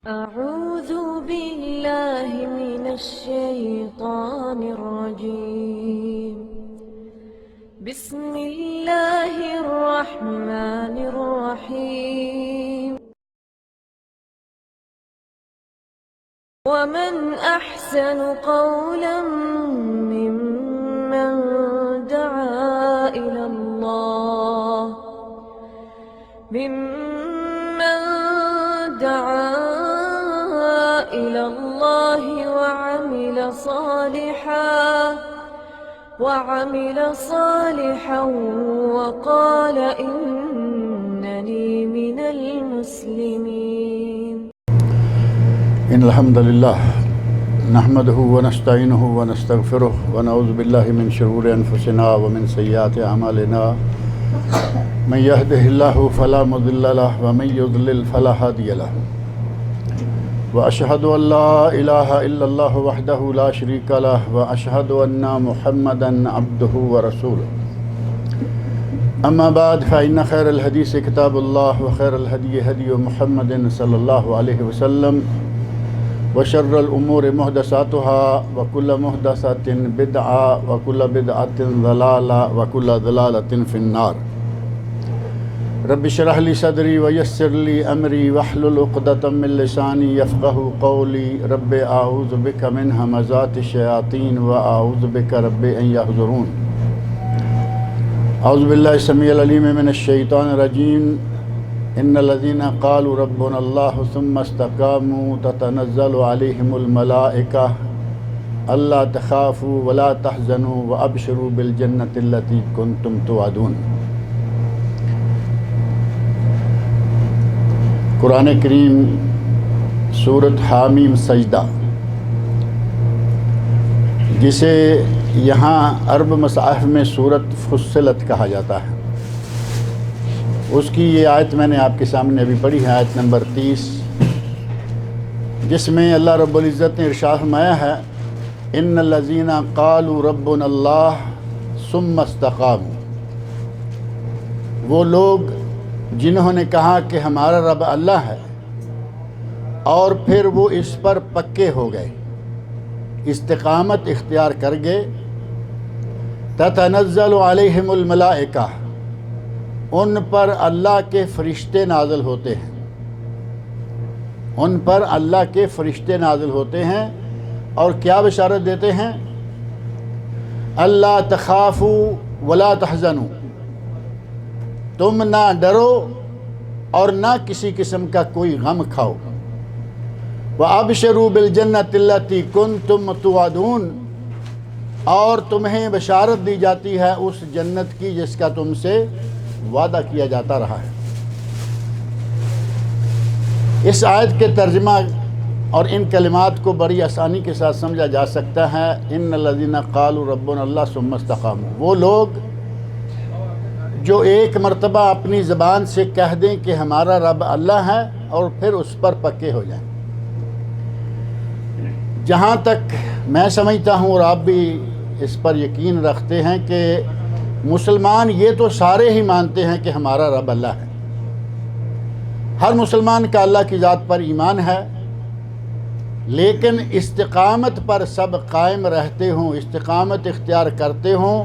أعوذ بالله من الشيطان الرجيم. بسم الله الرحمن الرحيم. ومن أحسن قولا ممن دعا إلى الله وعمل صالحا وقال إنني من المسلمين. إن الحمد لله نحمده ونستعينه ونستغفره ونعوذ بالله من شرور أنفسنا ومن سيئات أعمالنا. من يهده الله فلا مضل له ومن يضلل فلا هادي له. وأشهد أن لا إله إلا الله وحده لا شريك له وأشهد أن محمدا عبده ورسوله. أما بعد فإن خير الحديث كتاب الله وخير الهدي هدي محمد صلى الله عليه وسلم وشر الأمور محدثاتها وكل محدثة بدعة وكل بدعة ضلالة وكل ضلالة في النار. رب اشرح لي صدري ويسر لي أمري واحلل عقدة من لساني يفقهوا قولي. رب أعوذ بك من همزات الشياطين وأعوذ بك رب أن يحضرون. أعوذ بالله السميع العليم من الشيطان الرجيم. إن الذين قالوا ربنا الله ثم استقاموا تتنزل عليهم الملائكة ألا تخافوا ولا تحزنوا وأبشروا بالجنة التي كنتم توعدون. قرآن کریم سورۃ حامیم سجدہ، جسے یہاں عرب مصاحف میں سورۃ فصلت کہا جاتا ہے، اس کی یہ آیت میں نے آپ کے سامنے ابھی پڑھی ہے، آیت نمبر 30، جس میں اللہ رب العزت نے ارشاد فرمایا ہے ان الذین قالوا ربنا اللہ ثم استقاموا. وہ لوگ جنہوں نے کہا کہ ہمارا رب اللہ ہے اور پھر وہ اس پر پکے ہو گئے، استقامت اختیار کر گئے. تتنزل علیہم الملائکہ، ان پر اللہ کے فرشتے نازل ہوتے ہیں، ان پر اللہ کے فرشتے نازل ہوتے ہیں اور کیا بشارت دیتے ہیں؟ اللہ تخافوا ولا تحزنوا، تم نہ ڈرو اور نہ کسی قسم کا کوئی غم کھاؤ. وَأَبْشِرُوا بِالْجَنَّةِ الَّتِي كُنْتُمْ تُوعَدُونَ، اور تمہیں بشارت دی جاتی ہے اس جنت کی جس کا تم سے وعدہ کیا جاتا رہا ہے. اس آیت کے ترجمہ اور ان کلمات کو بڑی آسانی کے ساتھ سمجھا جا سکتا ہے. ان الذین قالوا ربنا اللہ ثم استقاموا، وہ لوگ جو ایک مرتبہ اپنی زبان سے کہہ دیں کہ ہمارا رب اللہ ہے اور پھر اس پر پکے ہو جائیں. جہاں تک میں سمجھتا ہوں اور آپ بھی اس پر یقین رکھتے ہیں کہ مسلمان یہ تو سارے ہی مانتے ہیں کہ ہمارا رب اللہ ہے. ہر مسلمان کا اللہ کی ذات پر ایمان ہے، لیکن استقامت پر سب قائم رہتے ہوں، استقامت اختیار کرتے ہوں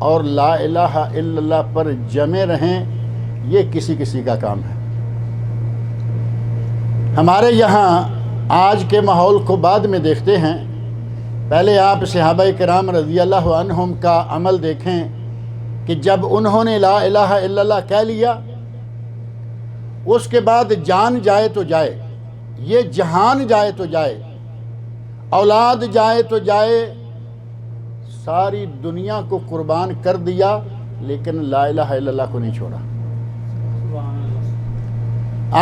اور لا الہ الا اللہ پر جمے رہیں، یہ کسی کسی کا کام ہے. ہمارے یہاں آج کے ماحول کو بعد میں دیکھتے ہیں. پہلے آپ صحابہ کرام رضی اللہ عنہم کا عمل دیکھیں کہ جب انہوں نے لا الہ الا اللہ کہہ لیا، اس کے بعد جان جائے تو جائے، یہ جہان جائے تو جائے، اولاد جائے تو جائے، ساری دنیا کو قربان کر دیا، لیکن لا الہ الا اللہ کو نہیں چھوڑا.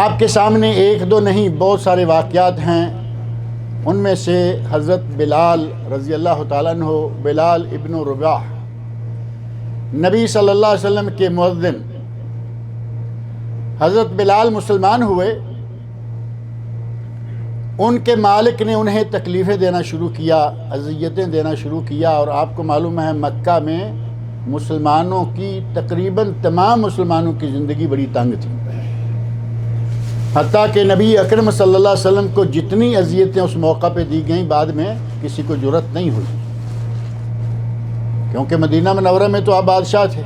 آپ کے سامنے ایک دو نہیں بہت سارے واقعات ہیں. ان میں سے حضرت بلال رضی اللہ تعالیٰ عنہ، بلال ابن رباح، نبی صلی اللہ علیہ وسلم کے مؤذن. حضرت بلال مسلمان ہوئے، ان کے مالک نے انہیں تکلیفیں دینا شروع کیا، اذیتیں دینا شروع کیا. اور آپ کو معلوم ہے مکہ میں مسلمانوں کی تقریباً تمام مسلمانوں کی زندگی بڑی تنگ تھی. حتیٰ کہ نبی اکرم صلی اللہ علیہ وسلم کو جتنی اذیتیں اس موقع پہ دی گئیں بعد میں کسی کو جرأت نہیں ہوئی، کیونکہ مدینہ منورہ میں تو آپ بادشاہ تھے۔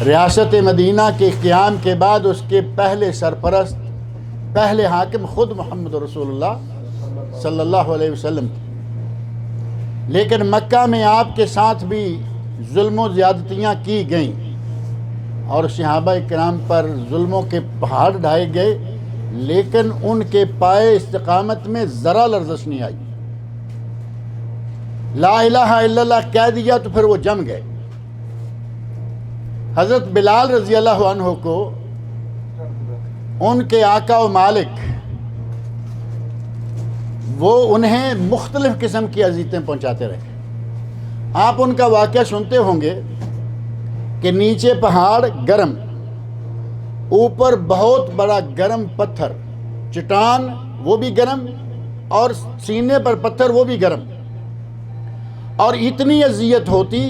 ریاست مدینہ کے قیام کے بعد اس کے پہلے سرپرست، پہلے حاکم خود محمد رسول اللہ صلی اللہ علیہ وسلم تھے، لیکن مکہ میں آپ کے ساتھ بھی ظلم و زیادتیاں کی گئیں اور صحابہ کرام پر ظلموں کے پہاڑ ڈھائے گئے، لیکن ان کے پائے استقامت میں ذرا لرزش نہیں آئی۔ لا الہ الا اللہ کہہ دیا تو پھر وہ جم گئے۔ حضرت بلال رضی اللہ عنہ کو ان کے آقا و مالک وہ انہیں مختلف قسم کی اذیتیں پہنچاتے رہے۔ آپ ان کا واقعہ سنتے ہوں گے کہ نیچے پہاڑ گرم، اوپر بہت بڑا گرم پتھر چٹان وہ بھی گرم، اور سینے پر پتھر وہ بھی گرم، اور اتنی اذیت ہوتی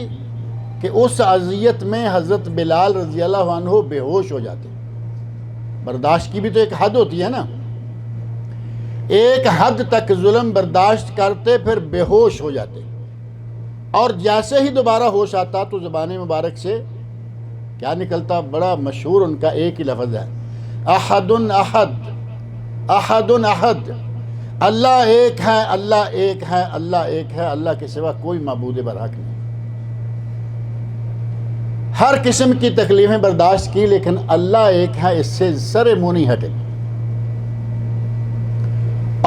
کہ اس اذیت میں حضرت بلال رضی اللہ عنہ بے ہوش ہو جاتے۔ برداشت کی بھی تو ایک حد ہوتی ہے نا، ایک حد تک ظلم برداشت کرتے پھر بے ہوش ہو جاتے، اور جیسے ہی دوبارہ ہوش آتا تو زبان مبارک سے کیا نکلتا؟ بڑا مشہور ان کا ایک ہی لفظ ہے، احد احد احد احد، اللہ ایک ہے، اللہ ایک ہے، اللہ ایک ہے، اللہ کے سوا کوئی معبود برحق نہیں۔ ہر قسم کی تکلیفیں برداشت کی، لیکن اللہ ایک ہے، اس سے سر منہ نہیں ہٹے۔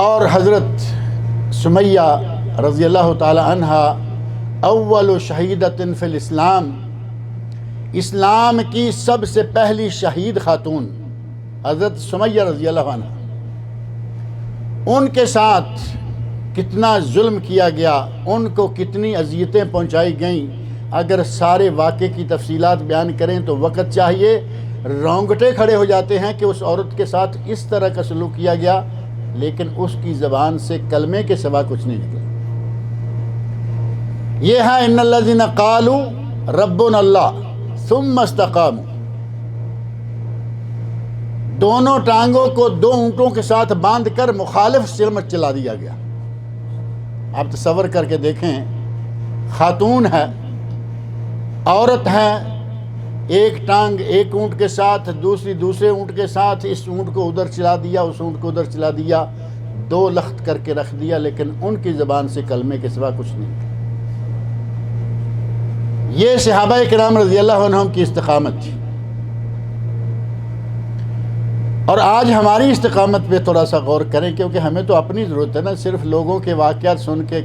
اور حضرت سمیہ رضی اللہ تعالی عنہا اول شہیدۃ فی الاسلام، اسلام کی سب سے پہلی شہید خاتون حضرت سمیہ رضی اللہ عنہ، ان کے ساتھ کتنا ظلم کیا گیا، ان کو کتنی اذیتیں پہنچائی گئیں۔ اگر سارے واقعے کی تفصیلات بیان کریں تو وقت چاہیے، رونگٹے کھڑے ہو جاتے ہیں کہ اس عورت کے ساتھ اس طرح کا سلوک کیا گیا، لیکن اس کی زبان سے کلمے کے سوا کچھ نہیں نکلا۔ یہ ہے ان الذین قالوا ربنا اللہ ثم استقاموا، دونوں ٹانگوں کو دو اونٹوں کے ساتھ باندھ کر مخالف سمت چلا دیا گیا۔ آپ تصور کر کے دیکھیں، خاتون ہے، عورت ہے، ایک ٹانگ ایک اونٹ کے ساتھ، دوسری دوسرے اونٹ کے ساتھ، اس اونٹ کو ادھر چلا دیا، اس اونٹ کو ادھر چلا دیا، دو لخت کر کے رکھ دیا، لیکن ان کی زبان سے کلمے کے سوا کچھ نہیں۔ یہ صحابہ کرام رضی اللہ عنہم کی استقامت تھی۔ اور آج ہماری استقامت پہ تھوڑا سا غور کریں، کیونکہ ہمیں تو اپنی ضرورت ہے نا، صرف لوگوں کے واقعات سن کے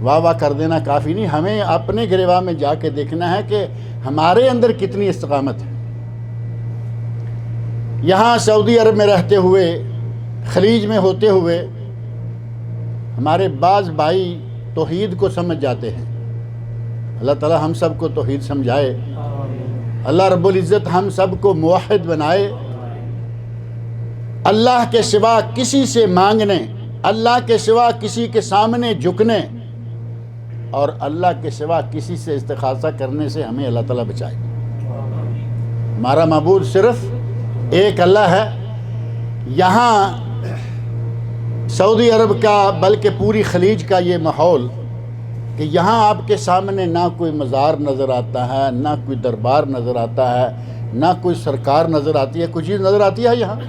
واہ واہ کر دینا کافی نہیں، ہمیں اپنے گریباں میں جا کے دیکھنا ہے کہ ہمارے اندر کتنی استقامت ہے۔ یہاں سعودی عرب میں رہتے ہوئے، خلیج میں ہوتے ہوئے، ہمارے بعض بھائی توحید کو سمجھ جاتے ہیں۔ اللہ تعالی ہم سب کو توحید سمجھائے، اللہ رب العزت ہم سب کو موحد بنائے۔ اللہ کے سوا کسی سے مانگنے، اللہ کے سوا کسی کے سامنے جھکنے، اور اللہ کے سوا کسی سے استغاثہ کرنے سے ہمیں اللہ تعالیٰ بچائے۔ ہمارا معبود صرف ایک اللہ ہے۔ یہاں سعودی عرب کا بلکہ پوری خلیج کا یہ ماحول کہ یہاں آپ کے سامنے نہ کوئی مزار نظر آتا ہے، نہ کوئی دربار نظر آتا ہے، نہ کوئی سرکار نظر آتی ہے، کوئی چیز نظر آتی ہے یہاں؟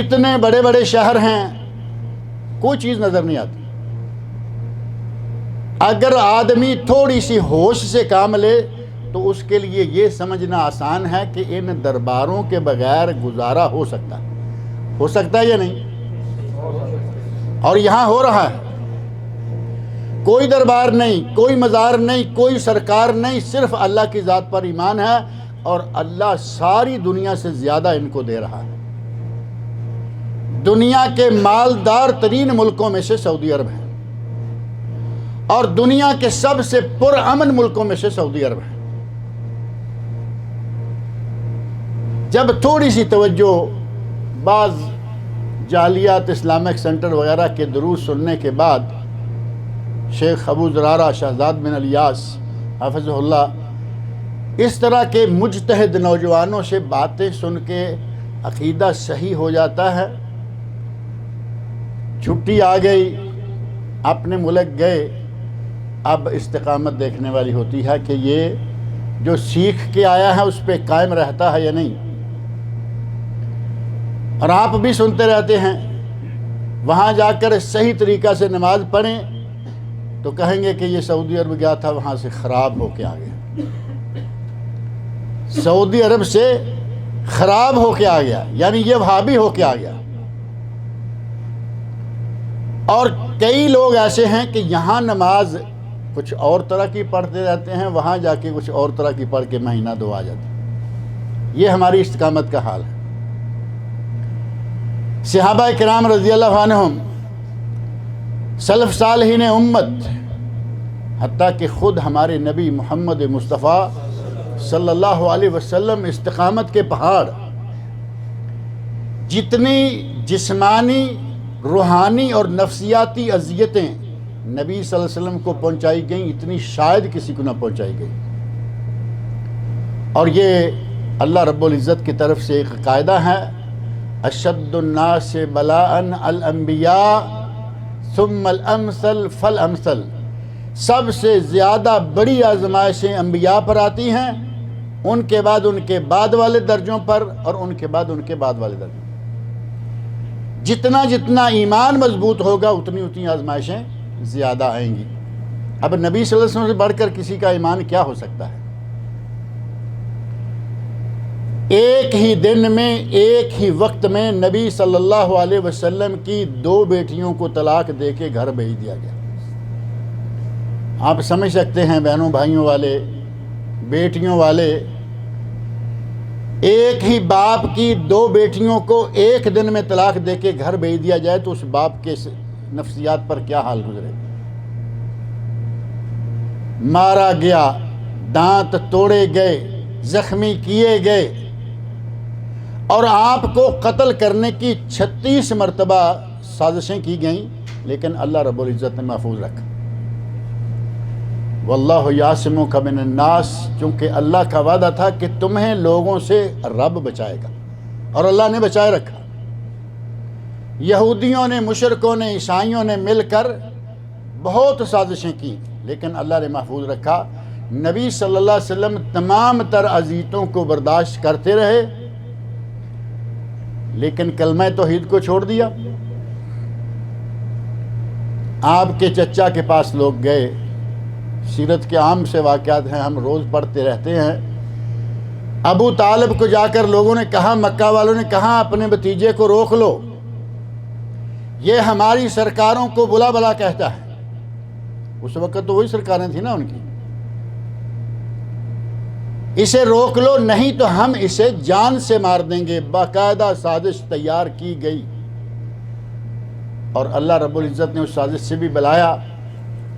اتنے بڑے بڑے شہر ہیں، کوئی چیز نظر نہیں آتی۔ اگر آدمی تھوڑی سی ہوش سے کام لے تو اس کے لیے یہ سمجھنا آسان ہے کہ ان درباروں کے بغیر گزارا ہو سکتا ہے یا نہیں؟ اور یہاں ہو رہا ہے۔ کوئی دربار نہیں، کوئی مزار نہیں، کوئی سرکار نہیں، صرف اللہ کی ذات پر ایمان ہے، اور اللہ ساری دنیا سے زیادہ ان کو دے رہا ہے۔ دنیا کے مالدار ترین ملکوں میں سے سعودی عرب ہے، اور دنیا کے سب سے پرامن ملکوں میں سے سعودی عرب ہے۔ جب تھوڑی سی توجہ بعض جالیات اسلامک سینٹر وغیرہ کے دروس سننے کے بعد شیخ ابو زرارہ شہزاد بن الیاس حافظہ اللہ اس طرح کے مجتہد نوجوانوں سے باتیں سن کے عقیدہ صحیح ہو جاتا ہے. چھٹی آ گئی، اپنے ملک گئے، اب استقامت دیکھنے والی ہوتی ہے کہ یہ جو سیکھ کے آیا ہے اس پہ قائم رہتا ہے یا نہیں. اور آپ بھی سنتے رہتے ہیں، وہاں جا کر صحیح طریقہ سے نماز پڑھیں تو کہیں گے کہ یہ سعودی عرب گیا تھا، وہاں سے خراب ہو کے آ گیا. سعودی عرب سے خراب ہو کے آ گیا، یعنی یہ وہابی ہو کے آ گیا. اور کئی لوگ ایسے ہیں کہ یہاں نماز کچھ اور طرح کی پڑھتے رہتے ہیں، وہاں جا کے کچھ اور طرح کی پڑھ کے مہینہ دو آ جاتے ہیں. یہ ہماری استقامت کا حال ہے. صحابہ کرام رضی اللہ عنہم، سلف صالحین امت، حتیٰ کہ خود ہمارے نبی محمد مصطفیٰ صلی اللہ علیہ وسلم استقامت کے پہاڑ، جتنی جسمانی، روحانی اور نفسیاتی اذیتیں نبی صلی اللہ علیہ وسلم کو پہنچائی گئیں اتنی شاید کسی کو نہ پہنچائی گئی. اور یہ اللہ رب العزت کی طرف سے ایک قاعدہ ہے، اشد الناس بلاء الانبیاء ثم الامثل فالامثل. سب سے زیادہ بڑی آزمائشیں انبیاء پر آتی ہیں، ان کے بعد ان کے بعد والے درجوں پر، اور ان کے بعد ان کے بعد والے درجوں پر. جتنا جتنا ایمان مضبوط ہوگا اتنی اتنی آزمائشیں زیادہ آئیں گی. اب نبی صلی اللہ علیہ وسلم سے بڑھ کر کسی کا ایمان کیا ہو سکتا ہے؟ ایک ہی دن میں، ایک ہی وقت میں نبی صلی اللہ علیہ وسلم کی 2 بیٹیوں کو طلاق دے کے گھر بھیج دیا گیا. آپ سمجھ سکتے ہیں بہنوں بھائیوں والے، بیٹیوں والے، ایک ہی باپ کی 2 بیٹیوں کو ایک دن میں طلاق دے کے گھر بھیج دیا جائے تو اس باپ کے نفسیات پر کیا حال گزرے. مارا گیا، دانت توڑے گئے، زخمی کیے گئے، اور آپ کو قتل کرنے کی 36 مرتبہ سازشیں کی گئیں، لیکن اللہ رب العزت نے محفوظ رکھا. واللہ یعصمک من الناس، چونکہ اللہ کا وعدہ تھا کہ تمہیں لوگوں سے رب بچائے گا، اور اللہ نے بچائے رکھا. یہودیوں نے، مشرکوں نے، عیسائیوں نے مل کر بہت سازشیں کی، لیکن اللہ نے محفوظ رکھا. نبی صلی اللہ علیہ وسلم تمام تر اذیتوں کو برداشت کرتے رہے، لیکن کلمہ توحید کو چھوڑ دیا. آپ کے چچا کے پاس لوگ گئے، سیرت کے عام سے واقعات ہیں، ہم روز پڑھتے رہتے ہیں. ابو طالب کو جا کر لوگوں نے کہا، مکہ والوں نے کہا اپنے بھتیجے کو روک لو، یہ ہماری سرکاروں کو بلا بلا کہتا ہے. اس وقت تو وہی سرکاریں تھیں نا ان کی. اسے روک لو، نہیں تو ہم اسے جان سے مار دیں گے. باقاعدہ سازش تیار کی گئی، اور اللہ رب العزت نے اس سازش سے بھی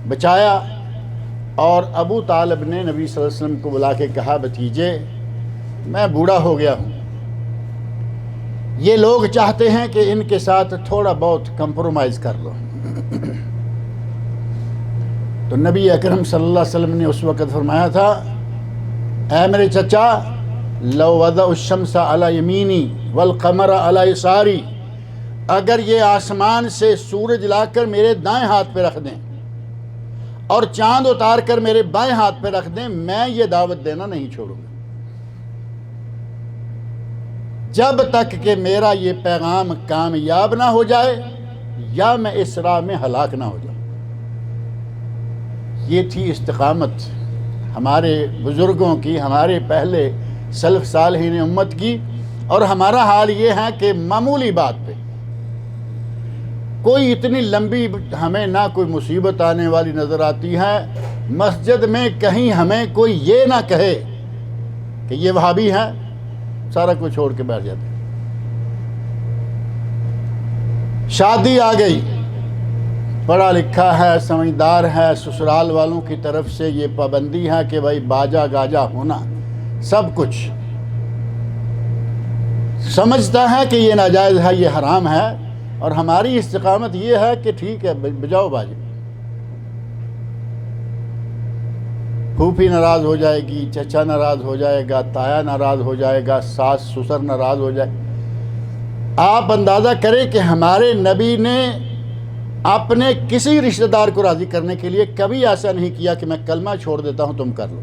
بچایا. اور ابو طالب نے نبی صلی اللہ علیہ وسلم کو بلا کے کہا، بھتیجے میں بوڑھا ہو گیا ہوں، یہ لوگ چاہتے ہیں کہ ان کے ساتھ تھوڑا بہت کمپرومائز کر لو. تو نبی اکرم صلی اللہ علیہ وسلم نے اس وقت فرمایا تھا، اے میرے چچا، لو وضع الشمس علی یمینی والقمر علی یساری، اگر یہ آسمان سے سورج لا کر میرے دائیں ہاتھ پہ رکھ دیں اور چاند اتار کر میرے بائیں ہاتھ پہ رکھ دیں، میں یہ دعوت دینا نہیں چھوڑوں گا جب تک کہ میرا یہ پیغام کامیاب نہ ہو جائے یا میں اس راہ میں ہلاک نہ ہو جاؤں. یہ تھی استقامت ہمارے بزرگوں کی، ہمارے پہلے سلف صالحین امت کی. اور ہمارا حال یہ ہے کہ معمولی بات پہ کوئی اتنی لمبی ہمیں نہ کوئی مصیبت آنے والی نظر آتی ہے، مسجد میں کہیں ہمیں کوئی یہ نہ کہے کہ یہ وہابی ہے، سارا کچھ چھوڑ کے بیٹھ جاتے ہیں. شادی آ گئی، پڑھا لکھا ہے، سمجھدار ہے، سسرال والوں کی طرف سے یہ پابندی ہے کہ بھائی باجا گاجا ہونا، سب کچھ سمجھتا ہے کہ یہ ناجائز ہے، یہ حرام ہے. اور ہماری استقامت یہ ہے کہ ٹھیک ہے بجاؤ باجی. پھوپھی ناراض ہو جائے گی، چچا ناراض ہو جائے گا، تایا ناراض ہو جائے گا، ساس سسر ناراض ہو جائے۔ آپ اندازہ کریں کہ ہمارے نبی نے اپنے کسی رشتہ دار کو راضی کرنے کے لیے کبھی ایسا نہیں کیا کہ میں کلمہ چھوڑ دیتا ہوں تم کر لو۔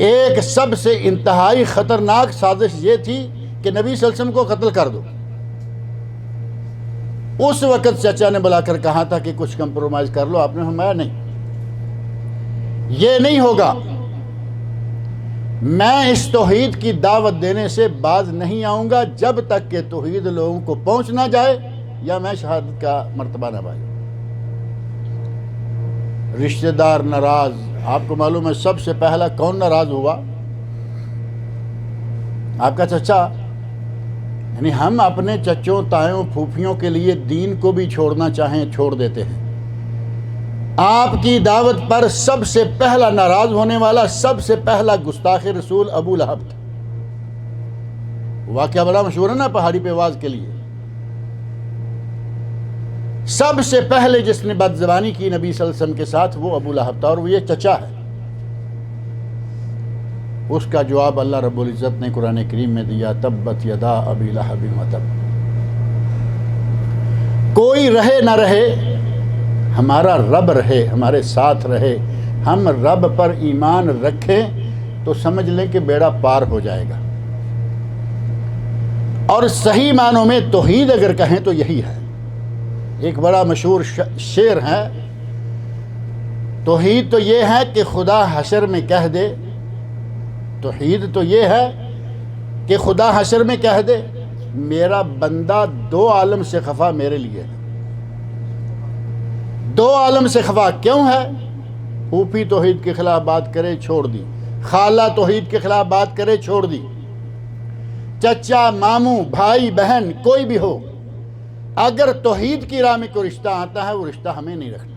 ایک سب سے انتہائی خطرناک سازش یہ تھی کہ نبی صلی اللہ علیہ وسلم کو قتل کر دو۔ اس وقت چچا نے بلا کر کہا تھا کہ کچھ کمپرومائز کر لو، آپ نے فرمایا نہیں، یہ نہیں ہوگا، میں اس توحید کی دعوت دینے سے باز نہیں آؤں گا جب تک کہ توحید لوگوں کو پہنچ نہ جائے یا میں شہادت کا مرتبہ نہ پاؤں۔ رشتہ دار ناراض، آپ کو معلوم ہے سب سے پہلا کون ناراض ہوا؟ آپ کا چچا۔ یعنی ہم اپنے چچوں، تایوں، پھوپھیوں کے لیے دین کو بھی چھوڑنا چاہیں چھوڑ دیتے ہیں۔ آپ کی دعوت پر سب سے پہلا ناراض ہونے والا، سب سے پہلا گستاخ رسول ابو لہب تھا۔ واقعہ بڑا مشہور ہے نا پہاڑی پہ واز کے لیے۔ سب سے پہلے جس نے بد زبانی کی نبی صلی اللہ علیہ وسلم کے ساتھ وہ ابو لہب تھا، اور وہ یہ چچا ہے۔ اس کا جواب اللہ رب العزت نے قرآن کریم میں دیا، تبت یدا ابی لہب وتب۔ کوئی رہے نہ رہے، ہمارا رب رہے، ہمارے ساتھ رہے، ہم رب پر ایمان رکھیں تو سمجھ لیں کہ بیڑا پار ہو جائے گا۔ اور صحیح معنوں میں توحید اگر کہیں تو یہی ہے۔ ایک بڑا مشہور شعر ہے، توحید تو یہ ہے کہ خدا حشر میں کہہ دے، توحید تو یہ ہے کہ خدا حشر میں کہہ دے میرا بندہ دو عالم سے خفا میرے لیے ہے۔ دو عالم سے خفا کیوں ہے؟ پھوپھی توحید کے خلاف بات کرے چھوڑ دی، خالہ توحید کے خلاف بات کرے چھوڑ دی، چچا، ماموں، بھائی، بہن کوئی بھی ہو، اگر توحید کی راہ میں کوئی رشتہ آتا ہے وہ رشتہ ہمیں نہیں رکھنا۔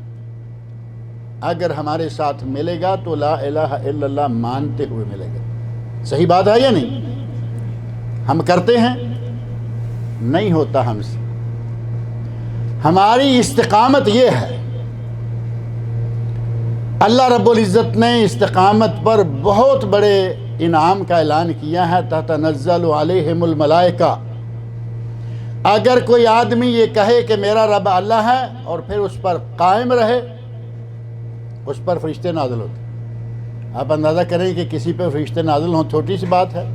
اگر ہمارے ساتھ ملے گا تو لا الہ الا اللہ مانتے ہوئے ملے گا۔ صحیح بات ہے یا نہیں؟ ہم کرتے ہیں، نہیں ہوتا ہم سے۔ ہماری استقامت یہ ہے، اللہ رب العزت نے استقامت پر بہت بڑے انعام کا اعلان کیا ہے، تتنزل علیہم الملائکہ۔ اگر کوئی آدمی یہ کہے کہ میرا رب اللہ ہے اور پھر اس پر قائم رہے، اس پر فرشتے نازل ہوتے۔ آپ اندازہ کریں کہ کسی پہ فرشتے نازل ہوں، چھوٹی سی بات ہے۔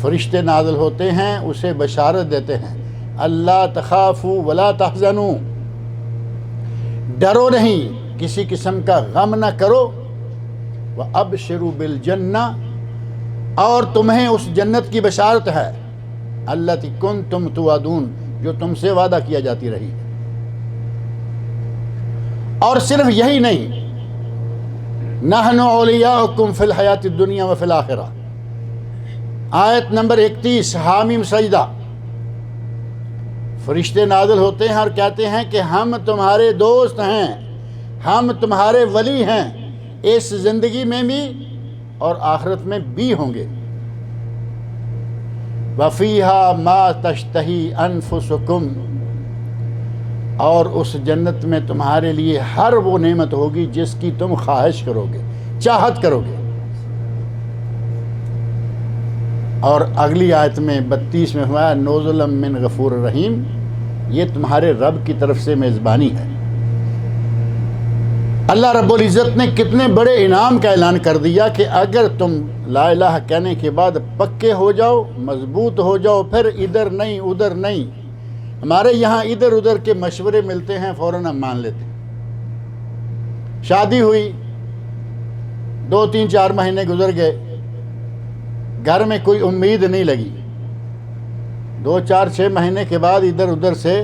فرشتے نازل ہوتے ہیں، اسے بشارت دیتے ہیں، اللہ تخافوا ولا تحزنوا، ڈرو نہیں، کسی قسم کا غم نہ کرو، وابشروا بالجنہ، اور تمہیں اس جنت کی بشارت ہے، التی کنتم توعدون، جو تم سے وعدہ کیا جاتی رہی۔ اور صرف یہی نہیں، نحن اولیاؤکم فی الحیات الدنیا وفی الآخرہ، آیت نمبر 31 حامیم سجدہ۔ فرشتے نازل ہوتے ہیں اور کہتے ہیں کہ ہم تمہارے دوست ہیں، ہم تمہارے ولی ہیں، اس زندگی میں بھی اور آخرت میں بھی ہوں گے۔ وَفِيهَا مَا تَشْتَهِي أَنفُسُكُمْ، اور اس جنت میں تمہارے لیے ہر وہ نعمت ہوگی جس کی تم خواہش کرو گے، چاہت کرو گے۔ اور اگلی آیت میں 32 میں ہوا نُزُلًا مِّن غفور الرحیم، یہ تمہارے رب کی طرف سے میزبانی ہے۔ اللہ رب العزت نے کتنے بڑے انعام کا اعلان کر دیا کہ اگر تم لا الہ کہنے کے بعد پکے ہو جاؤ، مضبوط ہو جاؤ، پھر ادھر نہیں ادھر نہیں۔ ہمارے یہاں ادھر ادھر کے مشورے ملتے ہیں، فوراً ہم مان لیتے ہیں۔ شادی ہوئی، 2 3 4 مہینے گزر گئے، گھر میں کوئی امید نہیں لگی، 2 4 6 مہینے کے بعد ادھر ادھر سے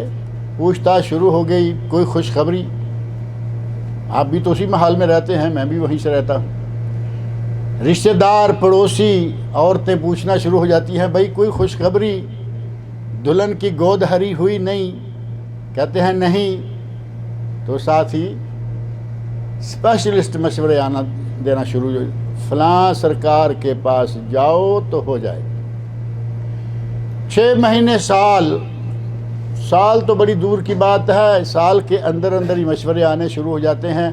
پوچھ تاچھ شروع ہو گئی، کوئی خوشخبری۔ آپ بھی تو اسی محل میں رہتے ہیں، میں بھی وہیں سے رہتا ہوں۔ رشتہ دار، پڑوسی، عورتیں پوچھنا شروع ہو جاتی ہیں، بھائی کوئی خوشخبری، دلہن کی گود ہری ہوئی نہیں؟ کہتے ہیں نہیں، تو ساتھ ہی اسپیشلسٹ مشورے آنا دینا شروع ہو، فلاں سرکار کے پاس جاؤ تو ہو جائے۔ 6 مہینے، سال تو بڑی دور کی بات ہے، سال کے اندر اندر ہی مشورے آنے شروع ہو جاتے ہیں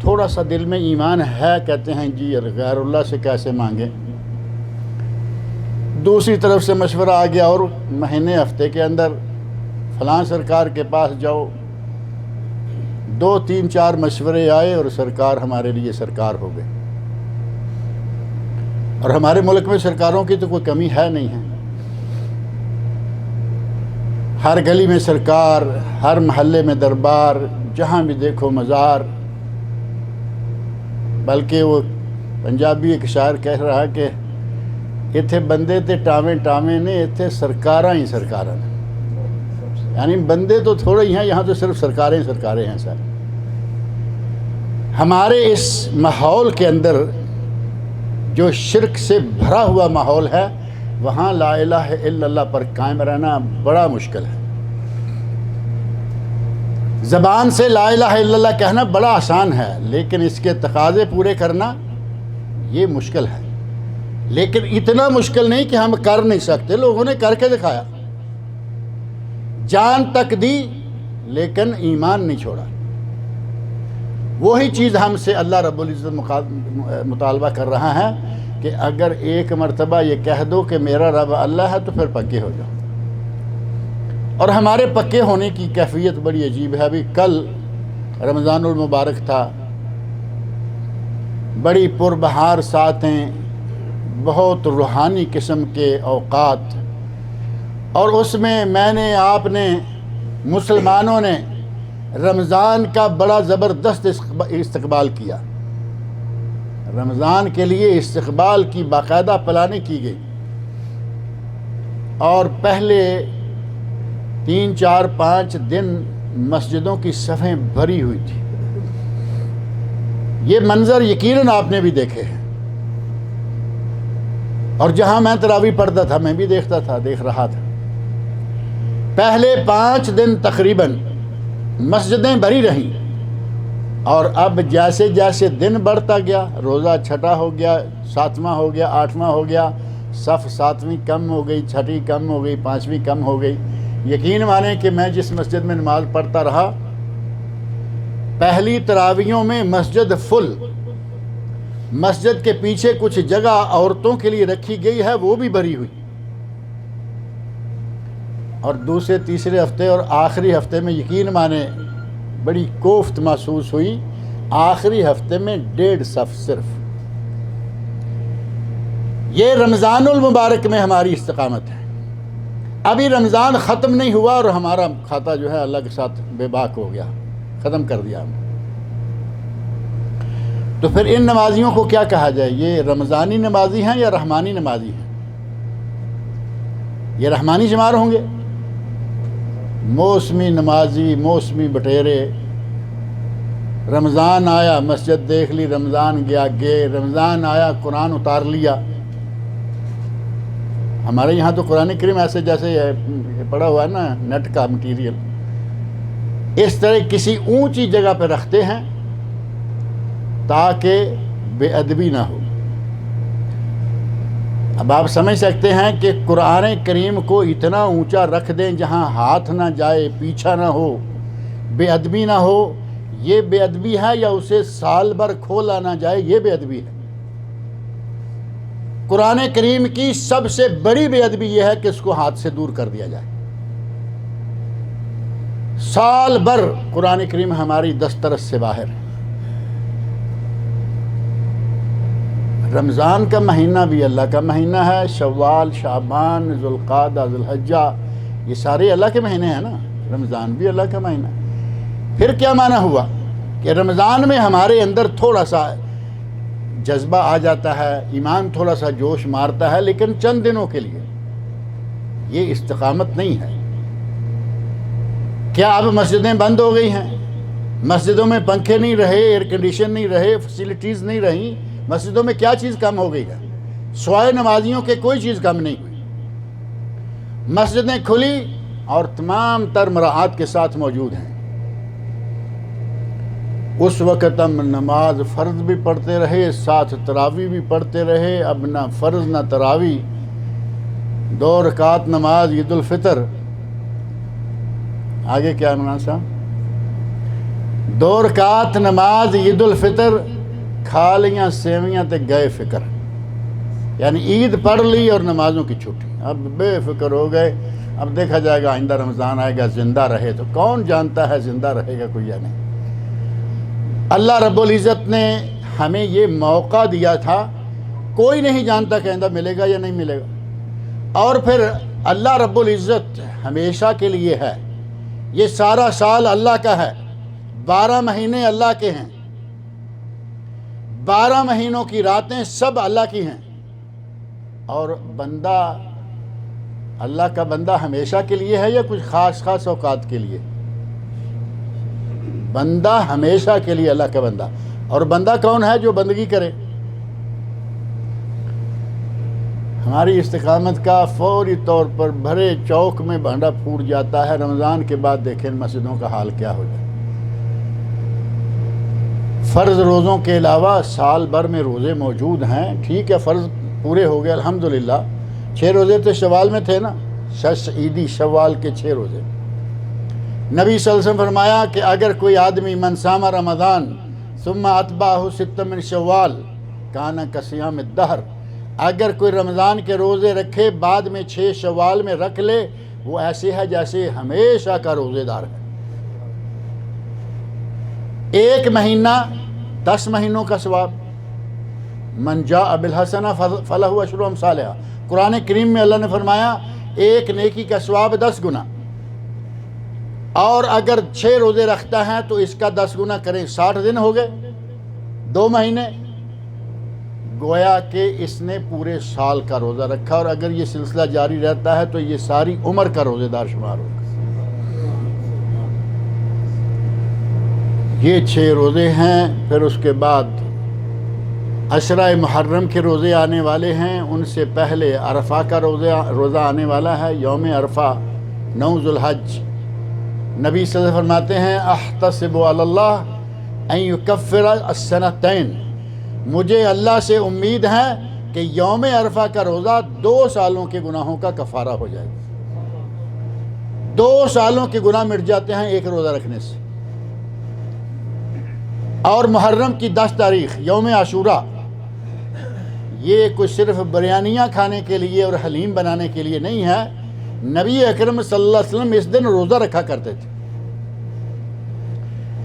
تھوڑا سا دل میں ایمان ہے، کہتے ہیں جی غیر اللہ سے کیسے مانگیں. دوسری طرف سے مشورہ آ گیا اور مہینے ہفتے کے اندر فلاں سرکار کے پاس جاؤ. 2 3 4 مشورے آئے اور سرکار ہمارے لیے سرکار ہو گئے. اور ہمارے ملک میں سرکاروں کی تو کوئی کمی ہے نہیں ہے. ہر گلی میں سرکار، ہر محلے میں دربار، جہاں بھی دیکھو مزار. بلکہ وہ پنجابی ایک شاعر کہہ رہا کہ اتھے بندے تے ٹاویں ٹاویں نے، اتھے سرکاراں ہی سرکاراں نے. یعنی بندے تو تھوڑے ہی ہیں، یہاں تو صرف سرکاریں سرکاریں ہیں. سر ہمارے اس ماحول کے اندر جو شرک سے بھرا ہوا ماحول ہے، وہاں لا الہ الا اللہ پر قائم رہنا بڑا مشکل ہے. زبان سے لا الہ الا اللہ کہنا بڑا آسان ہے، لیکن اس کے تقاضے پورے کرنا یہ مشکل ہے. لیکن اتنا مشکل نہیں کہ ہم کر نہیں سکتے. لوگوں نے کر کے دکھایا، جان تک دی لیکن ایمان نہیں چھوڑا. وہی چیز ہم سے اللہ رب العزت مطالبہ کر رہا ہے کہ اگر ایک مرتبہ یہ کہہ دو کہ میرا رب اللہ ہے تو پھر پکے ہو جاؤ. اور ہمارے پکے ہونے کی کیفیت بڑی عجیب ہے. ابھی کل رمضان المبارک تھا، بڑی پربہار ساتیں، بہت روحانی قسم کے اوقات، اور اس میں نے آپ نے مسلمانوں نے رمضان کا بڑا زبردست استقبال کیا. رمضان کے لیے استقبال کی باقاعدہ پلاننگ کی گئی، اور پہلے 3 4 5 دن مسجدوں کی صفیں بھری ہوئی تھی. یہ منظر یقیناً آپ نے بھی دیکھے ہیں، اور جہاں میں تراویح پڑھتا تھا میں بھی دیکھ رہا تھا. پہلے 5 دن تقریباً مسجدیں بھری رہیں، اور اب جیسے جیسے دن بڑھتا گیا، روزہ چھٹا ہو گیا، 7واں ہو گیا، 8واں ہو گیا، صف 7ویں کم ہو گئی، 6ٹی کم ہو گئی، 5ویں کم ہو گئی. یقین مانیں کہ میں جس مسجد میں نماز پڑھتا رہا، پہلی تراویحوں میں مسجد فل. مسجد کے پیچھے کچھ جگہ عورتوں کے لیے رکھی گئی ہے، وہ بھی بھری ہوئی. اور دوسرے تیسرے ہفتے اور آخری ہفتے میں یقین مانے بڑی کوفت محسوس ہوئی. آخری ہفتے میں 1.5 صف صرف. یہ رمضان المبارک میں ہماری استقامت ہے. ابھی رمضان ختم نہیں ہوا اور ہمارا کھاتا جو ہے اللہ کے ساتھ بے باک ہو گیا، ختم کر دیا ہم. تو پھر ان نمازیوں کو کیا کہا جائے؟ یہ رمضانی نمازی ہیں یا رحمانی نمازی ہیں؟ یہ رحمانی شمار ہوں گے. موسمی نمازی، موسمی بٹیرے. رمضان آیا مسجد دیکھ لی، رمضان گیا گئے، رمضان آیا قرآن اتار لیا. ہمارے یہاں تو قرآن کریم ایسے جیسے پڑا ہوا ہے نا نیٹ کا مٹیریل، اس طرح کسی اونچی جگہ پہ رکھتے ہیں تاکہ بے ادبی نہ ہو. اب آپ سمجھ سکتے ہیں کہ قرآن کریم کو اتنا اونچا رکھ دیں جہاں ہاتھ نہ جائے، پیچھا نہ ہو، بے ادبی نہ ہو. یہ بے ادبی ہے یا اسے سال بھر کھولا نہ جائے، یہ بے ادبی ہے. قرآن کریم کی سب سے بڑی بے ادبی یہ ہے کہ اس کو ہاتھ سے دور کر دیا جائے. سال بھر قرآن کریم ہماری دسترس سے باہر ہے. رمضان کا مہینہ بھی اللہ کا مہینہ ہے. شوال، شعبان، ذوالقعدہ، ذوالحجہ، یہ سارے اللہ کے مہینے ہیں نا. رمضان بھی اللہ کا مہینہ ہے. پھر کیا معنی ہوا کہ رمضان میں ہمارے اندر تھوڑا سا جذبہ آ جاتا ہے، ایمان تھوڑا سا جوش مارتا ہے، لیکن چند دنوں کے لیے. یہ استقامت نہیں ہے. کیا اب مسجدیں بند ہو گئی ہیں؟ مسجدوں میں پنکھے نہیں رہے، ایئر کنڈیشن نہیں رہے، فیسلٹیز نہیں رہیں. مسجدوں میں کیا چیز کم ہو گئی ہے؟ سوائے نمازیوں کے کوئی چیز کم نہیں ہوئی. مسجدیں کھلی اور تمام تر مراعات کے ساتھ موجود ہیں. اس وقت ہم نماز فرض بھی پڑھتے رہے، ساتھ تراویح بھی پڑھتے رہے. اب نہ فرض نہ تراویح، 2 رکعت نماز عید الفطر. آگے کیا عمران صاحب؟ 2 رکعت نماز عید الفطر، کھا لیاں سیویاں تے گئے فکر، یعنی عید پڑھ لی اور نمازوں کی چھٹی، اب بے فکر ہو گئے۔ اب دیکھا جائے گا آئندہ رمضان آئے گا، زندہ رہے تو کون جانتا ہے زندہ رہے گا کوئی یا نہیں۔ اللہ رب العزت نے ہمیں یہ موقع دیا تھا، کوئی نہیں جانتا کہ آئندہ ملے گا یا نہیں ملے گا۔ اور پھر اللہ رب العزت ہمیشہ کے لیے ہے، یہ سارا سال اللہ کا ہے، 12 مہینے اللہ کے ہیں، 12 مہینوں کی راتیں سب اللہ کی ہیں، اور بندہ اللہ کا بندہ ہمیشہ کے لیے ہے یا کچھ خاص اوقات کے لیے؟ بندہ ہمیشہ کے لیے اللہ کا بندہ۔ اور بندہ کون ہے؟ جو بندگی کرے۔ ہماری استقامت کا فوری طور پر بھرے چوک میں بھانڈا پھوٹ جاتا ہے، رمضان کے بعد دیکھیں مسجدوں کا حال کیا ہو جائے۔ فرض روزوں کے علاوہ سال بھر میں روزے موجود ہیں، ٹھیک ہے فرض پورے ہو گئے الحمدللہ، 6 روزے تو شوال میں تھے نا، عیدی شوال کے 6 روزے۔ نبی صلی اللہ علیہ وسلم فرمایا کہ اگر کوئی آدمی من صام رمضان ثم اتبعہ 6 من شوال کان کصیام الدہر، اگر کوئی رمضان کے روزے رکھے بعد میں 6 شوال میں رکھ لے، وہ ایسے ہے جیسے ہمیشہ کا روزے دار ہے۔ 1 مہینہ 10 مہینوں کا ثواب، من جاء بالحسنہ فلہ عشر امثالہا، قرآن کریم میں اللہ نے فرمایا 1 نیکی کا ثواب 10 گنا، اور اگر 6 روزے رکھتا ہے تو اس کا 10 گنا کریں 60 دن ہو گئے، 2 مہینے، گویا کہ اس نے پورے سال کا روزہ رکھا، اور اگر یہ سلسلہ جاری رہتا ہے تو یہ ساری عمر کا روزے دار شمار ہوگا۔ یہ 6 روزے ہیں، پھر اس کے بعد عشرہ محرم کے روزے آنے والے ہیں، ان سے پہلے عرفہ کا روزہ آنے والا ہے، یوم عرفہ 9 ذو الحج۔ نبی صلی اللہ علیہ وسلم فرماتے ہیں احتسب علی اللہ ان یکفر السنتین، مجھے اللہ سے امید ہے کہ یوم عرفہ کا روزہ 2 سالوں کے گناہوں کا کفارہ ہو جائے گا۔ 2 سالوں کے گناہ مٹ جاتے ہیں ایک روزہ رکھنے سے۔ اور محرم کی 10 تاریخ یوم عاشوراء، یہ کوئی صرف بریانیاں کھانے کے لیے اور حلیم بنانے کے لیے نہیں ہے، نبی اکرم صلی اللہ علیہ وسلم اس دن روزہ رکھا کرتے تھے۔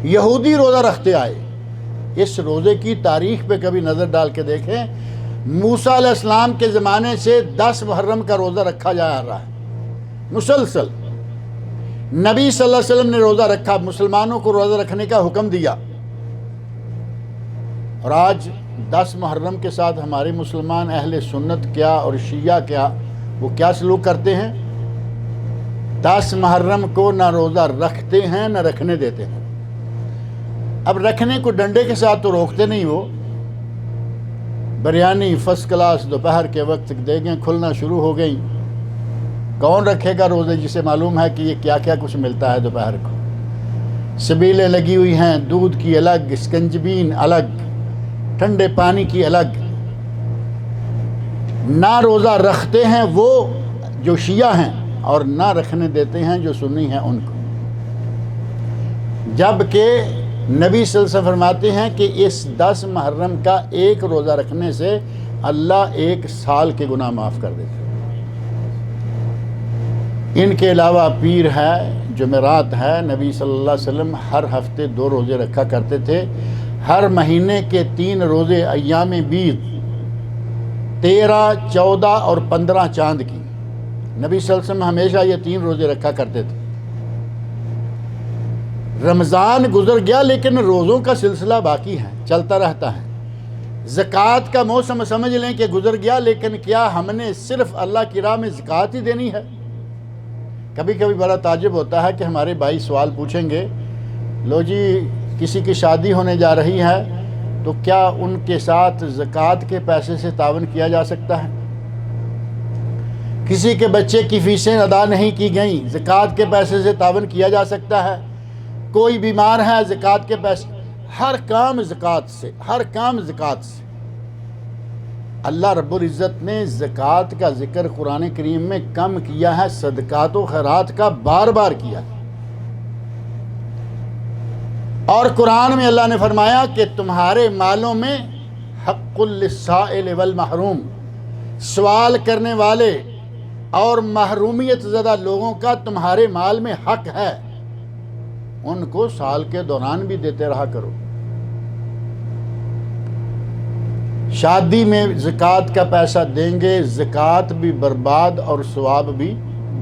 یہودی روزہ رکھتے آئے، اس روزے کی تاریخ پہ کبھی نظر ڈال کے دیکھیں، موسیٰ علیہ السلام کے زمانے سے 10 محرم کا روزہ رکھا جا رہا ہے مسلسل۔ نبی صلی اللہ علیہ وسلم نے روزہ رکھا، مسلمانوں کو روزہ رکھنے کا حکم دیا، اور آج 10 محرم کے ساتھ ہمارے مسلمان اہل سنت کیا اور شیعہ کیا، وہ کیا سلوک کرتے ہیں؟ 10 محرم کو نہ روزہ رکھتے ہیں نہ رکھنے دیتے ہیں۔ اب رکھنے کو ڈنڈے کے ساتھ تو روکتے نہیں، وہ بریانی فرسٹ کلاس دوپہر کے وقت دیگیں کھلنا شروع ہو گئیں، کون رکھے گا روزے جسے معلوم ہے کہ یہ کیا کیا کچھ ملتا ہے دوپہر کو؟ سبیلیں لگی ہوئی ہیں، دودھ کی الگ، اسکنجبین الگ، ٹھنڈے پانی کی الگ۔ نہ روزہ رکھتے ہیں وہ جو شیعہ ہیں، اور نہ رکھنے دیتے ہیں جو سنی ہیں ان کو، جبکہ نبی صلی اللہ علیہ وسلم فرماتے ہیں کہ اس 10 محرم کا ایک روزہ رکھنے سے اللہ 1 سال کے گناہ معاف کر دیتے ہیں۔ ان کے علاوہ پیر ہے، جمعرات ہے، نبی صلی اللہ علیہ وسلم ہر ہفتے 2 روزے رکھا کرتے تھے، ہر مہینے کے 3 روزے ایام بیض 13، 14 اور 15 چاند کی، نبی صلی اللہ علیہ وسلم ہمیشہ یہ 3 روزے رکھا کرتے تھے۔ رمضان گزر گیا لیکن روزوں کا سلسلہ باقی ہے، چلتا رہتا ہے۔ زکوٰۃ کا موسم سمجھ لیں کہ گزر گیا، لیکن کیا ہم نے صرف اللہ کی راہ میں زکوٰۃ ہی دینی ہے؟ کبھی کبھی بڑا تعجب ہوتا ہے کہ ہمارے بھائی سوال پوچھیں گے، لو جی کسی کی شادی ہونے جا رہی ہے تو کیا ان کے ساتھ زکوٰۃ کے پیسے سے تعاون کیا جا سکتا ہے؟ کسی کے بچے کی فیسیں ادا نہیں کی گئیں، زکوٰۃ کے پیسے سے تعاون کیا جا سکتا ہے؟ کوئی بیمار ہے، زکوٰۃ کے پیسے، ہر کام زکوٰۃ سے، ہر کام زکوٰۃ سے۔ اللہ رب العزت نے زکوٰۃ کا ذکر قرآن کریم میں کم کیا ہے، صدقات و خیرات کا بار بار کیا ہے۔ اور قرآن میں اللہ نے فرمایا کہ تمہارے مالوں میں حق للسائل والمحروم، سوال کرنے والے اور محرومیت زدہ لوگوں کا تمہارے مال میں حق ہے، ان کو سال کے دوران بھی دیتے رہا کرو۔ شادی میں زکوٰۃ کا پیسہ دیں گے، زکوٰۃ بھی برباد اور ثواب بھی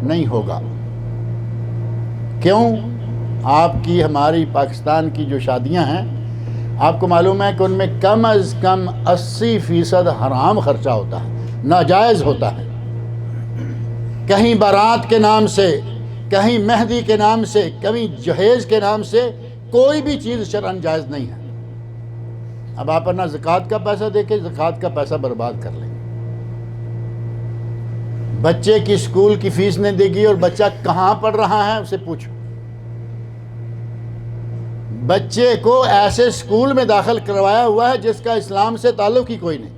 نہیں ہوگا۔ کیوں؟ آپ کی ہماری پاکستان کی جو شادیاں ہیں، آپ کو معلوم ہے کہ ان میں کم از کم 80% حرام خرچہ ہوتا ہے، ناجائز ہوتا ہے۔ کہیں بارات کے نام سے، کہیں مہندی کے نام سے، کہیں جہیز کے نام سے، کوئی بھی چیز شرعاً جائز نہیں ہے۔ اب آپ اپنا زکوٰۃ کا پیسہ دے کے زکوٰۃ کا پیسہ برباد کر لیں۔ بچے کی اسکول کی فیس نہیں دے گی اور بچہ کہاں پڑھ رہا ہے اسے پوچھو۔ بچے کو ایسے اسکول میں داخل کروایا ہوا ہے جس کا اسلام سے تعلق ہی کوئی نہیں،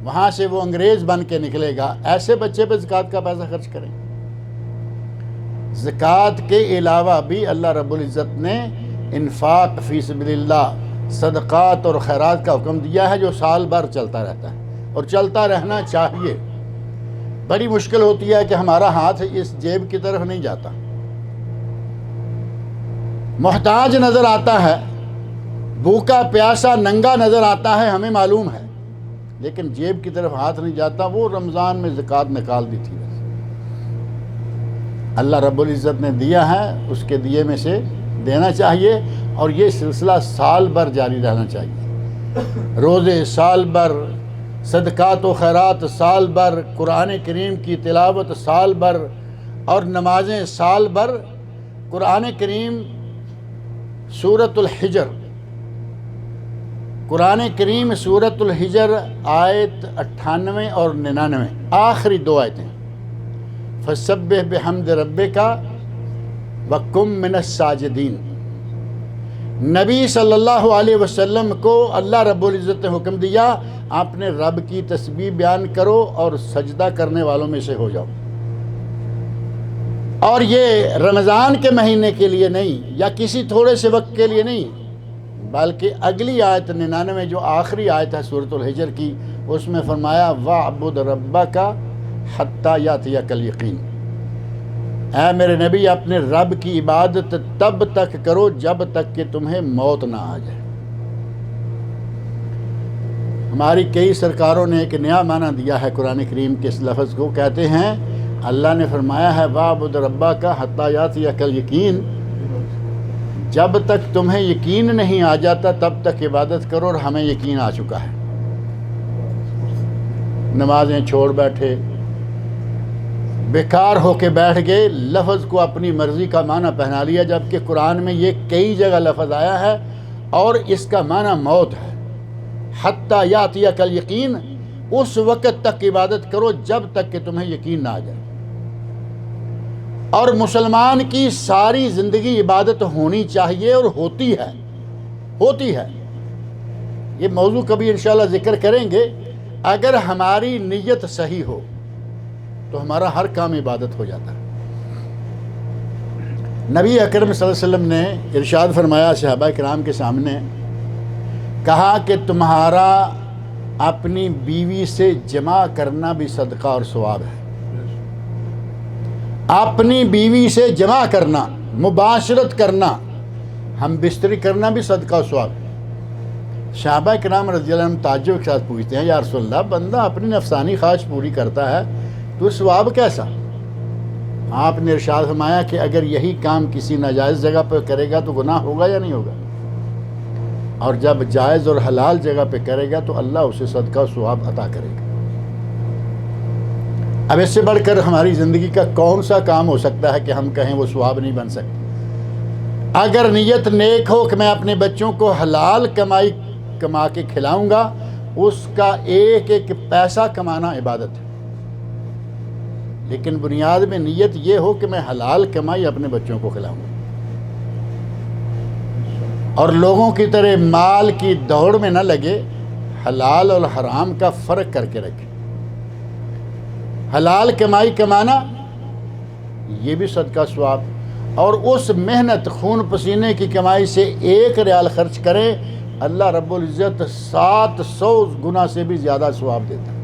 وہاں سے وہ انگریز بن کے نکلے گا، ایسے بچے پہ زکوٰۃ کا پیسہ خرچ کریں۔ زکوٰۃ کے علاوہ بھی اللہ رب العزت نے انفاق فی سبیل اللہ، صدقات اور خیرات کا حکم دیا ہے جو سال بھر چلتا رہتا ہے اور چلتا رہنا چاہیے۔ بڑی مشکل ہوتی ہے کہ ہمارا ہاتھ اس جیب کی طرف نہیں جاتا، محتاج نظر آتا ہے، بھوکا پیاسا ننگا نظر آتا ہے، ہمیں معلوم ہے، لیکن جیب کی طرف ہاتھ نہیں جاتا۔ وہ رمضان میں زکوٰۃ نکال دی تھی، اللہ رب العزت نے دیا ہے، اس کے دیے میں سے دینا چاہیے، اور یہ سلسلہ سال بھر جاری رہنا چاہیے۔ روزے سال بھر، صدقات و خیرات سال بھر، قرآن کریم کی تلاوت سال بھر، اور نمازیں سال بھر۔ قرآن کریم سورۃ الحجر، قرآن کریم سورۃ الحجر آیت 98 اور 99، آخری دو آیتیں، فسبح بحمد ربک وکن من الساجدین۔ نبی صلی اللہ علیہ وسلم کو اللہ رب العزت نے حکم دیا، اپنے رب کی تسبیح بیان کرو اور سجدہ کرنے والوں میں سے ہو جاؤ۔ اور یہ رمضان کے مہینے کے لیے نہیں، یا کسی تھوڑے سے وقت کے لیے نہیں، بلکہ اگلی آیت 99 جو آخری آیت ہے سورۃ الحجر کی، اس میں فرمایا وَاعْبُدْ رَبَّكَ حَتَّى يَأْتِيَكَ الْيَقِينُ۔ اے میرے نبی، اپنے رب کی عبادت تب تک کرو جب تک کہ تمہیں موت نہ آ جائے۔ ہماری کئی سرکاروں نے ایک نیا معنی دیا ہے قرآن کریم کے اس لفظ کو، کہتے ہیں اللہ نے فرمایا ہے وَاعْبُدْ رَبَّكَ حَتَّى يَأْتِيَكَ الْيَقِينُ، جب تک تمہیں یقین نہیں آ جاتا تب تک عبادت کرو، اور ہمیں یقین آ چکا ہے۔ نمازیں چھوڑ بیٹھے، بیکار ہو کے بیٹھ گئے، لفظ کو اپنی مرضی کا معنی پہنا لیا، جبکہ قرآن میں یہ کئی جگہ لفظ آیا ہے اور اس کا معنی موت ہے۔ حتیٰ یاتیک الیقین، اس وقت تک عبادت کرو جب تک کہ تمہیں یقین نہ آ جائے۔ اور مسلمان کی ساری زندگی عبادت ہونی چاہیے، اور ہوتی ہے۔ یہ موضوع کبھی انشاءاللہ ذکر کریں گے۔ اگر ہماری نیت صحیح ہو تو ہمارا ہر کام عبادت ہو جاتا ہے۔ نبی اکرم صلی اللہ علیہ وسلم نے ارشاد فرمایا صحابہ کرام کے سامنے، کہا کہ تمہارا اپنی بیوی سے جمع کرنا بھی صدقہ اور ثواب ہے۔ اپنی بیوی سے جمع کرنا، مباشرت کرنا، ہم بستری کرنا بھی صدقہ و ثواب ہے۔ صحابہ کرام رضی اللہ عنہم تعجب کے ساتھ پوچھتے ہیں، یا رسول اللہ، بندہ اپنی نفسانی خواہش پوری کرتا ہے تو ثواب کیسا؟ آپ نے ارشاد فرمایا کہ اگر یہی کام کسی ناجائز جگہ پہ کرے گا تو گناہ ہوگا یا نہیں ہوگا؟ اور جب جائز اور حلال جگہ پہ کرے گا تو اللہ اسے صدقہ و ثواب عطا کرے گا۔ اب اس سے بڑھ کر ہماری زندگی کا کون سا کام ہو سکتا ہے کہ ہم کہیں وہ ثواب نہیں بن سکتے؟ اگر نیت نیک ہو کہ میں اپنے بچوں کو حلال کما کے کھلاؤں گا، اس کا ایک ایک پیسہ کمانا عبادت ہے۔ لیکن بنیاد میں نیت یہ ہو کہ میں حلال کمائی اپنے بچوں کو کھلاؤں گا، اور لوگوں کی طرح مال کی دوڑ میں نہ لگے، حلال اور حرام کا فرق کر کے رکھے۔ حلال کمائی کمانا یہ بھی صدقہ ثواب، اور اس محنت خون پسینے کی کمائی سے 1 ریال خرچ کریں، اللہ رب العزت 700 گنا سے بھی زیادہ ثواب دیتا ہے۔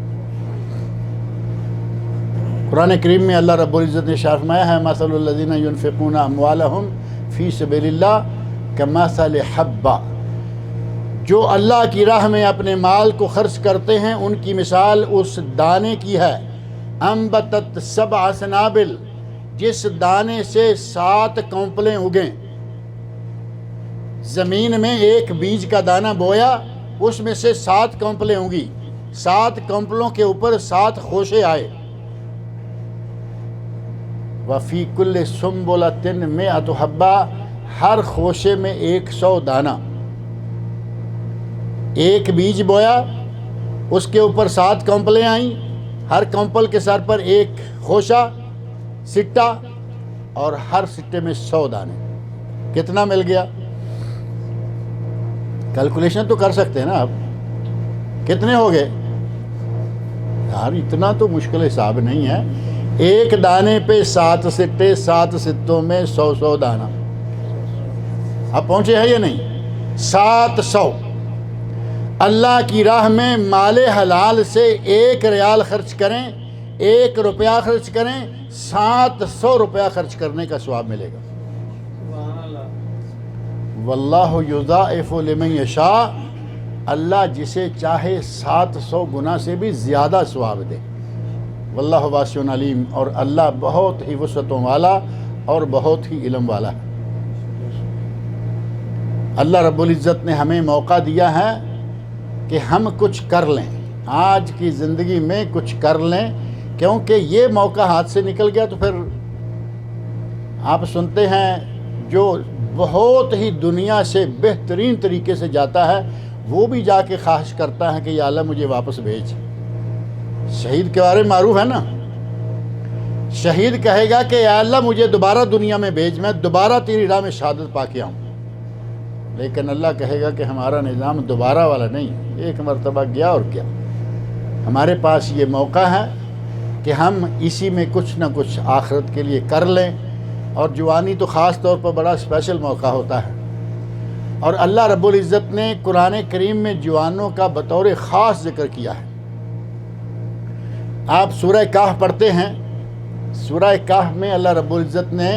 قرآن کریم میں اللہ رب العزت نے ارشاد فرمایا ہے مثل الذین ينفقون اموالهم فی سبیل اللہ کمثل حبہ، جو اللہ کی راہ میں اپنے مال کو خرچ کرتے ہیں ان کی مثال اس دانے کی ہے، انبتت 7 سنابل، جس دانے سے 7 کونپلیں اگیں۔ زمین میں ایک بیج کا دانہ بویا، اس میں سے 7 کونپلیں اگی، 7 کونپلوں کے اوپر 7 خوشے آئے۔ وفی کل سنبلۃ 100 حبہ، ہر خوشے میں 100 دانہ۔ ایک بیج بویا، اس کے اوپر 7 کونپلیں آئیں، ہر کونپل کے سر پر ایک خوشہ سٹا، اور ہر سٹے میں 100 دانے۔ کتنا مل گیا؟ کیلکولیشن تو کر سکتے ہیں نا آپ، کتنے ہو گئے یار؟ اتنا تو مشکل حساب نہیں ہے، ایک دانے پہ 7 سٹے، 7 سٹوں میں 100 دانہ۔ اب پہنچے ہیں یا نہیں؟ 700۔ اللہ کی راہ میں مال حلال سے 1 ریال خرچ کریں، 1 روپیہ خرچ کریں، 700 روپیہ خرچ کرنے کا ثواب ملے گا۔ واللہ یضاعف لمن یشاء، اللہ جسے چاہے 700 گنا سے بھی زیادہ ثواب دے۔ واللہ واسع علیم، اور اللہ بہت ہی وسعتوں والا اور بہت ہی علم والا ہے۔ اللہ رب العزت نے ہمیں موقع دیا ہے کہ ہم کچھ کر لیں، آج کی زندگی میں کچھ کر لیں، کیونکہ یہ موقع ہاتھ سے نکل گیا تو پھر آپ سنتے ہیں جو بہت ہی دنیا سے بہترین طریقے سے جاتا ہے وہ بھی جا کے خواہش کرتا ہے کہ یا اللہ مجھے واپس بھیج۔ شہید کے بارے میں معروف ہے نا، شہید کہے گا کہ یا اللہ مجھے دوبارہ دنیا میں بھیج، میں دوبارہ تیری راہ میں شہادت پا کے آؤں۔ لیکن اللہ کہے گا کہ ہمارا نظام دوبارہ والا نہیں، ایک مرتبہ گیا اور کیا۔ ہمارے پاس یہ موقع ہے کہ ہم اسی میں کچھ نہ کچھ آخرت کے لیے کر لیں، اور جوانی تو خاص طور پر بڑا اسپیشل موقع ہوتا ہے۔ اور اللہ رب العزت نے قرآن کریم میں جوانوں کا بطور خاص ذکر کیا ہے۔ آپ سورہ کہف پڑھتے ہیں، سورہ کہف میں اللہ رب العزت نے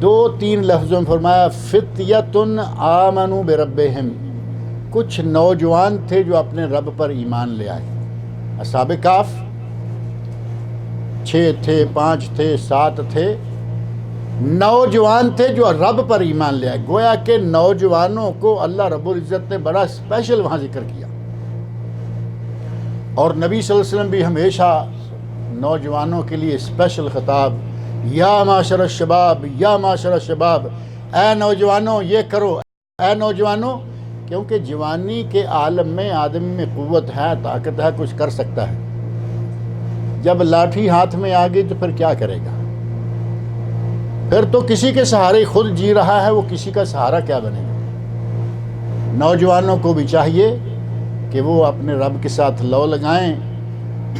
2-3 لفظوں میں فرمایا فتیۃ آمنوا بربہم، کچھ نوجوان تھے جو اپنے رب پر ایمان لے آئے۔ اصحاب کہف 6 تھے، 5 تھے، 7 تھے، نوجوان تھے جو رب پر ایمان لے آئے۔ گویا کہ نوجوانوں کو اللہ رب العزت نے بڑا اسپیشل وہاں ذکر کیا، اور نبی صلی اللہ علیہ وسلم بھی ہمیشہ نوجوانوں کے لیے اسپیشل خطاب، یا معاشر الشباب، یا معاشر الشباب، اے نوجوانوں یہ کرو، اے نوجوانوں، کیونکہ جوانی کے عالم میں آدمی میں قوت ہے، طاقت ہے، کچھ کر سکتا ہے۔ جب لاٹھی ہاتھ میں آ گئی تو پھر کیا کرے گا؟ پھر تو کسی کے سہارے خود جی رہا ہے، وہ کسی کا سہارا کیا بنے گا؟ نوجوانوں کو بھی چاہیے کہ وہ اپنے رب کے ساتھ لو لگائیں،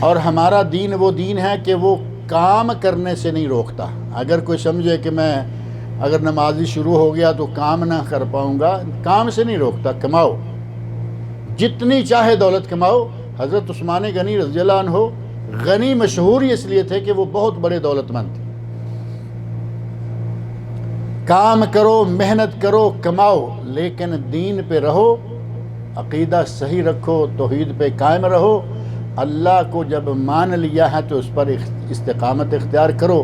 اور ہمارا دین وہ دین ہے کہ وہ کام کرنے سے نہیں روکتا۔ اگر کوئی سمجھے کہ میں اگر نمازی شروع ہو گیا تو کام نہ کر پاؤں گا، کام سے نہیں روکتا، کماؤ، جتنی چاہے دولت کماؤ۔ حضرت عثمان غنی رضی اللہ عنہ غنی مشہور ہی اس لیے تھے کہ وہ بہت بڑے دولت مند تھے۔ کام کرو، محنت کرو، کماؤ، لیکن دین پہ رہو، عقیدہ صحیح رکھو، توحید پہ قائم رہو۔ اللہ کو جب مان لیا ہے تو اس پر استقامت اختیار کرو۔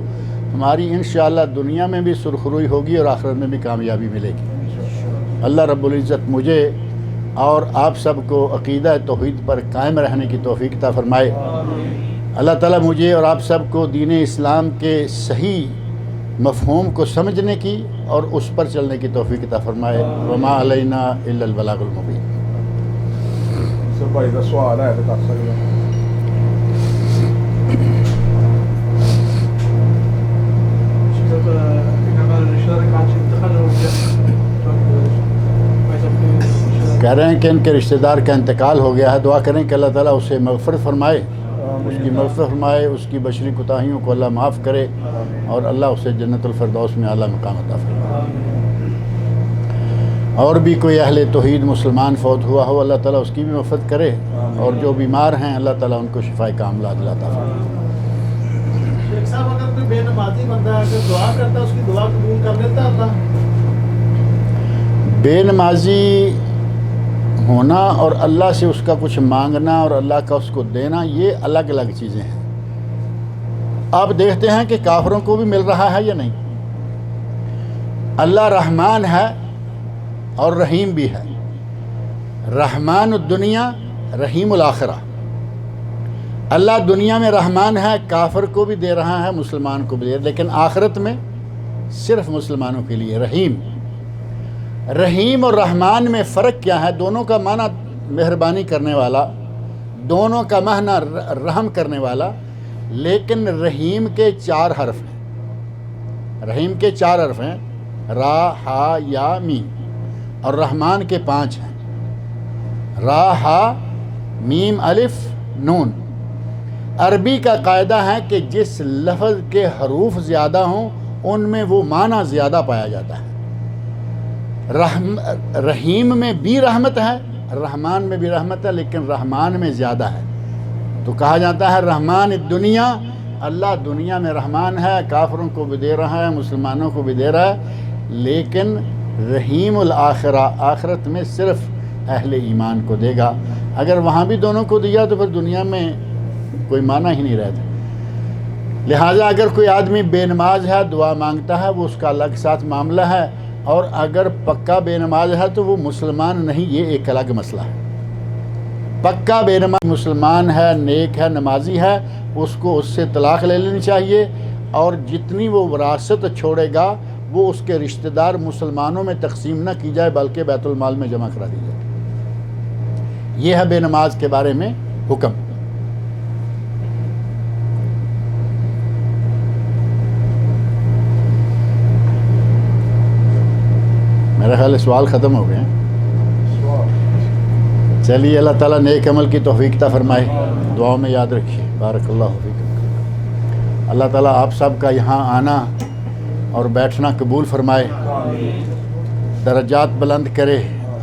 ہماری انشاءاللہ دنیا میں بھی سرخروئی ہوگی اور آخرت میں بھی کامیابی ملے گی۔ اللہ رب العزت مجھے اور آپ سب کو عقیدہ توحید پر قائم رہنے کی توفیق عطا فرمائے۔ اللہ تعالیٰ مجھے اور آپ سب کو دین اسلام کے صحیح مفہوم کو سمجھنے کی اور اس پر چلنے کی توفیق عطا فرمائے۔ وما علینا الا البلاغ المبین۔ بھائی کا سوال ہے تو کر سکتے ہیں۔ کہہ رہے ہیں کہ ان کے رشتہ دار کا انتقال ہو گیا ہے، دعا کریں کہ اللہ تعالیٰ اسے مغفرت فرمائے اس کی مغفرت فرمائے، اس کی بشری کوتاہیوں کو اللہ معاف کرے، اور اللہ اسے جنت الفردوس میں اعلیٰ مقام عطا فرمائے۔ اور بھی کوئی اہل توحید مسلمان فوت ہوا ہو، اللہ تعالیٰ اس کی بھی مغفرت کرے، اور جو بیمار ہیں اللہ تعالیٰ ان کو شفائے کاملہ عطا فرمائے۔ شیخ صاحب، اگر کوئی بے نمازی بندہ اگر دعا کرتا ہے، اس کی دعا قبول کر لیتا اللہ؟ بے نمازی ہونا اور اللہ سے اس کا کچھ مانگنا اور اللہ کا اس کو دینا، یہ الگ الگ چیزیں ہیں۔ آپ دیکھتے ہیں کہ کافروں کو بھی مل رہا ہے یا نہیں؟ اللہ رحمان ہے اور رحیم بھی ہے، رحمان الدنیا رحیم الآخرہ۔ اللہ دنیا میں رحمان ہے، کافر کو بھی دے رہا ہے، مسلمان کو بھی دے رہا ہے، لیکن آخرت میں صرف مسلمانوں کے لیے رحیم۔ رحیم اور رحمان میں فرق کیا ہے؟ دونوں کا معنی مہربانی کرنے والا، دونوں کا معنی رحم کرنے والا، لیکن رحیم کے 4 حرف ہیں۔ رحیم کے 4 حرف ہیں، را، ہا، یا، میم، اور رحمان کے 5 ہیں، را، ہا، میم، الف، نون۔ عربی کا قاعدہ ہے کہ جس لفظ کے حروف زیادہ ہوں ان میں وہ معنی زیادہ پایا جاتا ہے۔ رحیم میں بھی رحمت ہے، رحمان میں بھی رحمت ہے، لیکن رحمان میں زیادہ ہے، تو کہا جاتا ہے رحمان الدنیا۔ اللہ دنیا میں رحمان ہے، کافروں کو بھی دے رہا ہے، مسلمانوں کو بھی دے رہا ہے، لیکن رحیم الآخرہ، آخرت میں صرف اہل ایمان کو دے گا۔ اگر وہاں بھی دونوں کو دیا تو پھر دنیا میں کوئی معنی ہی نہیں رہتا۔ لہٰذا اگر کوئی آدمی بے نماز ہے، دعا مانگتا ہے، وہ اس کا الگ ساتھ معاملہ ہے، اور اگر پکا بے نماز ہے تو وہ مسلمان نہیں، یہ ایک الگ مسئلہ ہے۔ پکا بے نماز مسلمان ہے، نیک ہے، نمازی ہے، اس کو اس سے طلاق لے لینی چاہیے، اور جتنی وہ وراثت چھوڑے گا وہ اس کے رشتہ دار مسلمانوں میں تقسیم نہ کی جائے بلکہ بیت المال میں جمع کرا دی جائے۔ یہ ہے بے نماز کے بارے میں حکم۔ میرا خیال ہے سوال ختم ہو گئے ہیں۔ چلیے، اللہ تعالیٰ نیک عمل کی توفیق عطا فرمائے، دعاؤں میں یاد رکھیے۔ بارک اللہ فیکم۔ اللہ تعالیٰ آپ سب کا یہاں آنا اور بیٹھنا قبول فرمائے، درجات بلند کرے،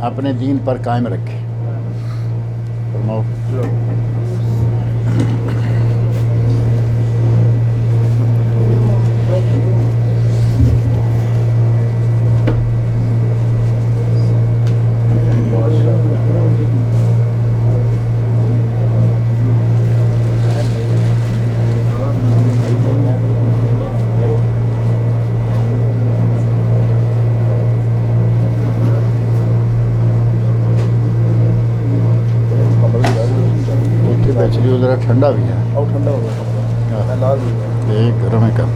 اپنے دین پر قائم رکھے۔ فرماؤ۔ ذرا ٹھنڈا بھی ہے، اور ٹھنڈا ہو گیا، ایک گرم ہے کم۔